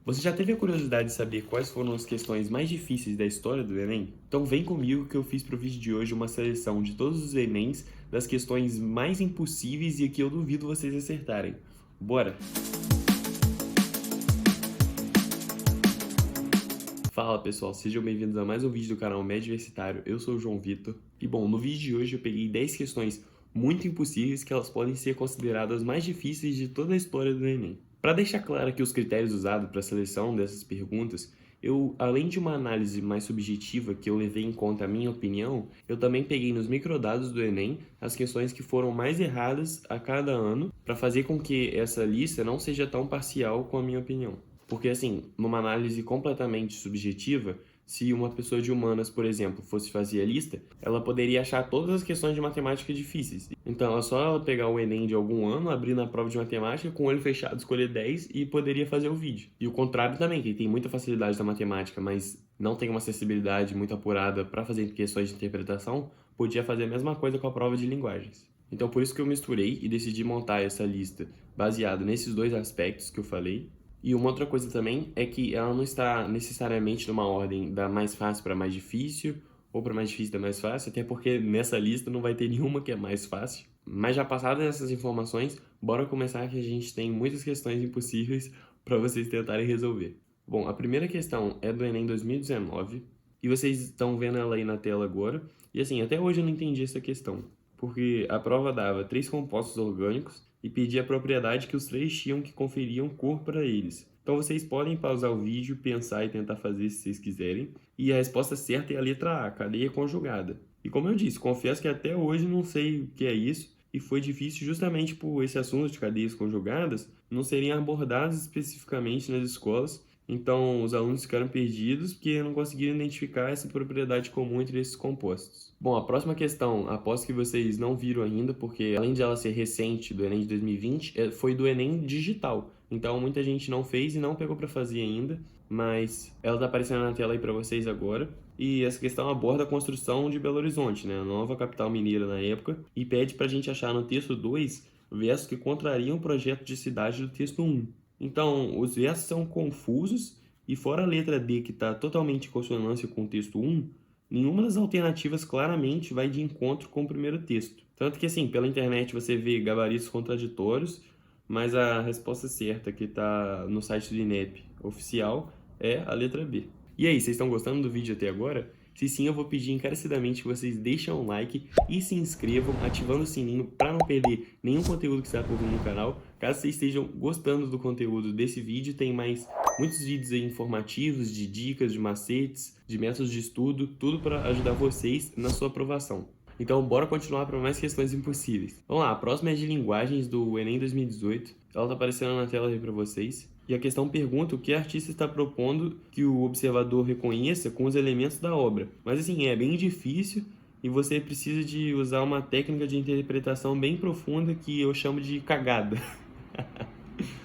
Você já teve a curiosidade de saber quais foram as questões mais difíceis da história do Enem? Então vem comigo que eu fiz para o vídeo de hoje uma seleção de todos os Enems das questões mais impossíveis e que eu duvido vocês acertarem. Bora! Fala pessoal, sejam bem-vindos a mais um vídeo do canal Médio Universitário. Eu sou o João Vitor. E bom, no vídeo de hoje eu peguei 10 questões muito impossíveis que elas podem ser consideradas mais difíceis de toda a história do Enem. Para deixar claro que os critérios usados para a seleção dessas perguntas, além de uma análise mais subjetiva que eu levei em conta a minha opinião, eu também peguei nos microdados do Enem as questões que foram mais erradas a cada ano para fazer com que essa lista não seja tão parcial com a minha opinião. Porque, assim, numa análise completamente subjetiva, se uma pessoa de humanas, por exemplo, fosse fazer a lista, ela poderia achar todas as questões de matemática difíceis. Então, é só ela pegar o Enem de algum ano, abrir na prova de matemática, com o olho fechado, escolher 10 e poderia fazer o vídeo. E o contrário também, quem tem muita facilidade na matemática, mas não tem uma acessibilidade muito apurada para fazer questões de interpretação, podia fazer a mesma coisa com a prova de linguagens. Então, por isso que eu misturei e decidi montar essa lista baseado nesses dois aspectos que eu falei. E uma outra coisa também é que ela não está necessariamente numa ordem da mais fácil para mais difícil ou para mais difícil da mais fácil, até porque nessa lista não vai ter nenhuma que é mais fácil. Mas já passadas essas informações, bora começar que a gente tem muitas questões impossíveis para vocês tentarem resolver. Bom, a primeira questão é do Enem 2019 e vocês estão vendo ela aí na tela agora. E assim, até hoje eu não entendi essa questão, porque a prova dava 3 compostos orgânicos e pedia a propriedade que os três tinham que conferiam cor para eles. Então vocês podem pausar o vídeo, pensar e tentar fazer se vocês quiserem. E a resposta certa é a letra A, cadeia conjugada. E como eu disse, confesso que até hoje não sei o que é isso, e foi difícil justamente por esse assunto de cadeias conjugadas não serem abordados especificamente nas escolas. Então, os alunos ficaram perdidos porque não conseguiram identificar essa propriedade comum entre esses compostos. Bom, a próxima questão, aposto que vocês não viram ainda, porque além de ela ser recente, do Enem de 2020, foi do Enem digital. Então, muita gente não fez e não pegou para fazer ainda, mas ela está aparecendo na tela aí para vocês agora. E essa questão aborda a construção de Belo Horizonte, né, a nova capital mineira na época, e pede para a gente achar no texto 2 versos que contrariam o projeto de cidade do texto 1. Então, os versos são confusos e fora a letra D, que está totalmente em consonância com o texto 1, nenhuma das alternativas claramente vai de encontro com o primeiro texto. Tanto que, assim, pela internet você vê gabaritos contraditórios, mas a resposta certa que está no site do INEP oficial é a letra B. E aí, vocês estão gostando do vídeo até agora? Se sim, eu vou pedir encarecidamente que vocês deixem um like e se inscrevam, ativando o sininho para não perder nenhum conteúdo que está por vir no canal. Caso vocês estejam gostando do conteúdo desse vídeo, tem muitos vídeos aí informativos, de dicas, de macetes, de métodos de estudo, tudo para ajudar vocês na sua aprovação. Então, bora continuar para mais questões impossíveis. Vamos lá, a próxima é de linguagens do Enem 2018. Ela está aparecendo na tela aí para vocês. E a questão pergunta o que o artista está propondo que o observador reconheça com os elementos da obra. Mas assim, é bem difícil e você precisa de usar uma técnica de interpretação bem profunda que eu chamo de cagada.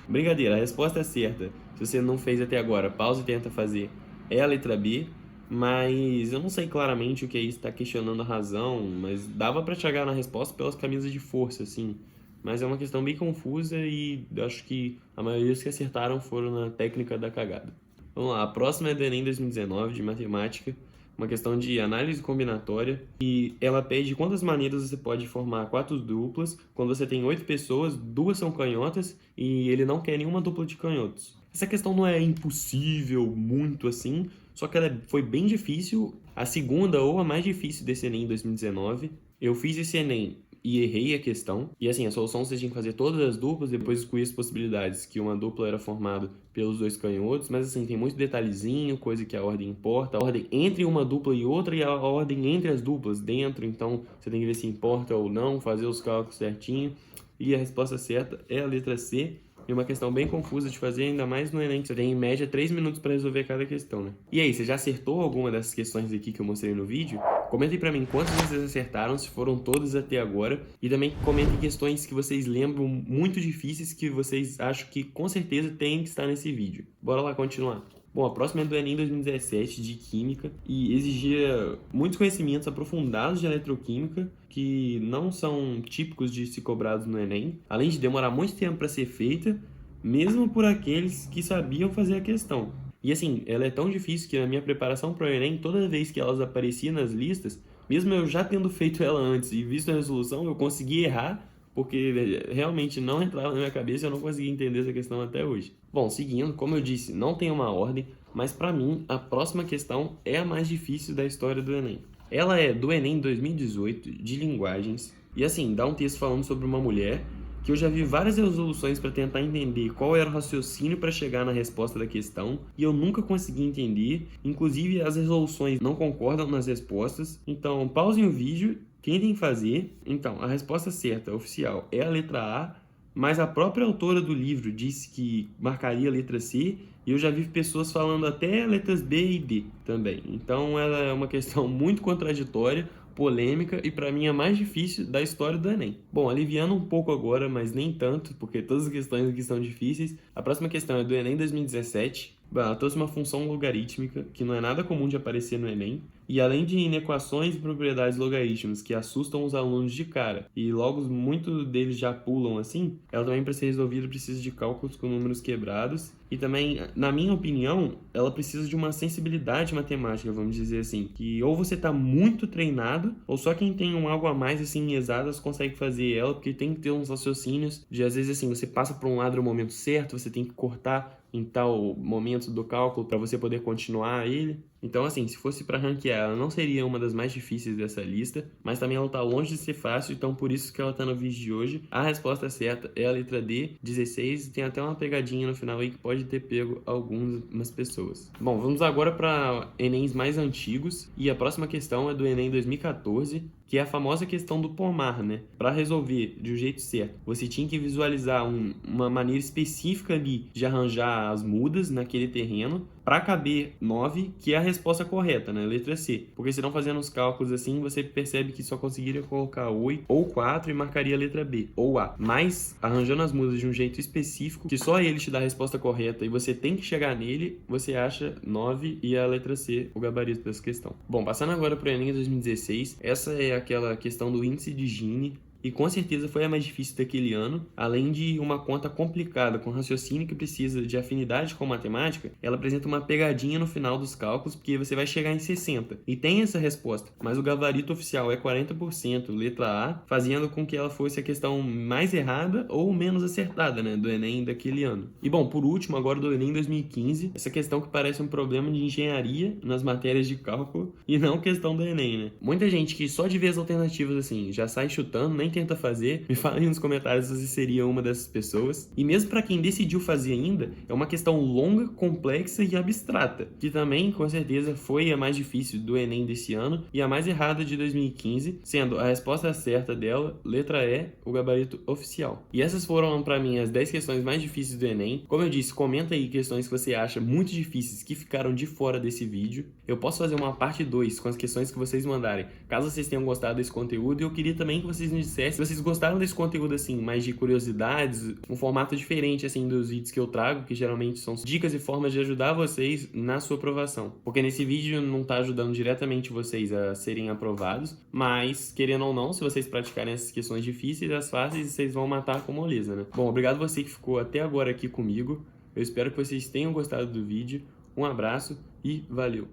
Brincadeira, a resposta é certa. Se você não fez até agora, pausa e tenta fazer. É a letra B, mas eu não sei claramente o que é isso, está questionando a razão, mas dava para chegar na resposta pelas camisas de força, assim. Mas é uma questão bem confusa e acho que a maioria dos que acertaram foram na técnica da cagada. Vamos lá, a próxima é do Enem 2019, de matemática, uma questão de análise combinatória, e ela pede quantas maneiras você pode formar quatro duplas quando você tem 8 pessoas, 2 são canhotas e ele não quer nenhuma dupla de canhotos. Essa questão não é impossível muito assim, só que ela foi bem difícil, a segunda ou a mais difícil desse Enem 2019. Eu fiz esse Enem e errei a questão. E assim, a solução você tinha que fazer todas as duplas, depois excluir as possibilidades, que uma dupla era formada pelos 2 canhotos, mas assim, tem muito detalhezinho, coisa que a ordem importa, a ordem entre uma dupla e outra e a ordem entre as duplas dentro, então você tem que ver se importa ou não, fazer os cálculos certinho. E a resposta certa é a letra C. E uma questão bem confusa de fazer, ainda mais no Enem, que você tem em média 3 minutos para resolver cada questão, né? E aí, você já acertou alguma dessas questões aqui que eu mostrei no vídeo? Comentem para mim quantas vocês acertaram, se foram todas até agora. E também comentem questões que vocês lembram muito difíceis, que vocês acham que com certeza tem que estar nesse vídeo. Bora lá continuar. Bom, a próxima é do Enem 2017, de Química, e exigia muitos conhecimentos aprofundados de eletroquímica, que não são típicos de se cobrados no Enem, além de demorar muito tempo para ser feita, mesmo por aqueles que sabiam fazer a questão. E assim, ela é tão difícil que na minha preparação para o Enem, toda vez que elas apareciam nas listas, mesmo eu já tendo feito ela antes e visto a resolução, eu consegui errar, porque realmente não entrava na minha cabeça e eu não conseguia entender essa questão até hoje. Bom, seguindo, como eu disse, não tem uma ordem, mas para mim a próxima questão é a mais difícil da história do Enem. Ela é do Enem 2018, de linguagens, e assim, dá um texto falando sobre uma mulher que eu já vi várias resoluções para tentar entender qual era o raciocínio para chegar na resposta da questão e eu nunca consegui entender. Inclusive, as resoluções não concordam nas respostas. Então, pausem o vídeo, tentem fazer. Então, a resposta certa, oficial, é a letra A, mas a própria autora do livro disse que marcaria a letra C e eu já vi pessoas falando até letras B e D também. Então, ela é uma questão muito contraditória, polêmica e para mim a mais difícil da história do Enem. Bom, aliviando um pouco agora, mas nem tanto, porque todas as questões aqui são difíceis. A próxima questão é do Enem 2017. Ela trouxe uma função logarítmica, que não é nada comum de aparecer no Enem, e além de inequações e propriedades logarítmicas que assustam os alunos de cara, e logo muitos deles já pulam assim, ela também para ser resolvida precisa de cálculos com números quebrados, e também, na minha opinião, ela precisa de uma sensibilidade matemática, vamos dizer assim, que ou você está muito treinado, ou só quem tem um algo a mais assim em exatas consegue fazer ela, porque tem que ter uns raciocínios de às vezes assim, você passa por um lado no momento certo, você tem que cortar em tal momento do cálculo para você poder continuar ele. Então, assim, se fosse para ranquear, ela não seria uma das mais difíceis dessa lista, mas também ela tá longe de ser fácil, então por isso que ela tá no vídeo de hoje. A resposta certa é a letra D, 16, e tem até uma pegadinha no final aí que pode ter pego algumas pessoas. Bom, vamos agora para Enems mais antigos, e a próxima questão é do Enem 2014, que é a famosa questão do pomar, né? Para resolver de um jeito certo, você tinha que visualizar uma maneira específica ali de arranjar as mudas naquele terreno para caber 9, que é a resposta correta, né? Letra C. Porque se não fazendo os cálculos assim, você percebe que só conseguiria colocar 8 ou 4 e marcaria a letra B ou A. Mas, arranjando as mudas de um jeito específico, que só ele te dá a resposta correta e você tem que chegar nele, você acha 9 e a letra C, o gabarito dessa questão. Bom, passando agora para o Enem 2016, essa é aquela questão do índice de Gini, e com certeza foi a mais difícil daquele ano. Além de uma conta complicada com raciocínio que precisa de afinidade com matemática, ela apresenta uma pegadinha no final dos cálculos, porque você vai chegar em 60. E tem essa resposta, mas o gabarito oficial é 40%, letra A, fazendo com que ela fosse a questão mais errada ou menos acertada, né, do Enem daquele ano. E bom, por último, agora do Enem 2015, essa questão que parece um problema de engenharia nas matérias de cálculo e não questão do Enem, né? Muita gente que só de ver as alternativas assim já sai chutando, nem tenta fazer, me fala aí nos comentários se você seria uma dessas pessoas. E mesmo para quem decidiu fazer ainda, é uma questão longa, complexa e abstrata, que também, com certeza, foi a mais difícil do Enem desse ano e a mais errada de 2015, sendo a resposta certa dela, letra E, o gabarito oficial. E essas foram, para mim, as 10 questões mais difíceis do Enem. Como eu disse, comenta aí questões que você acha muito difíceis que ficaram de fora desse vídeo. Eu posso fazer uma parte 2 com as questões que vocês mandarem, caso vocês tenham gostado desse conteúdo, e eu queria também que vocês me dissessem se vocês gostaram desse conteúdo assim, mais de curiosidades, um formato diferente assim dos vídeos que eu trago, que geralmente são dicas e formas de ajudar vocês na sua aprovação. Porque nesse vídeo não tá ajudando diretamente vocês a serem aprovados, mas querendo ou não, se vocês praticarem essas questões difíceis, as fáceis, vocês vão matar com moleza, né? Bom, obrigado você que ficou até agora aqui comigo. Eu espero que vocês tenham gostado do vídeo. Um abraço e valeu!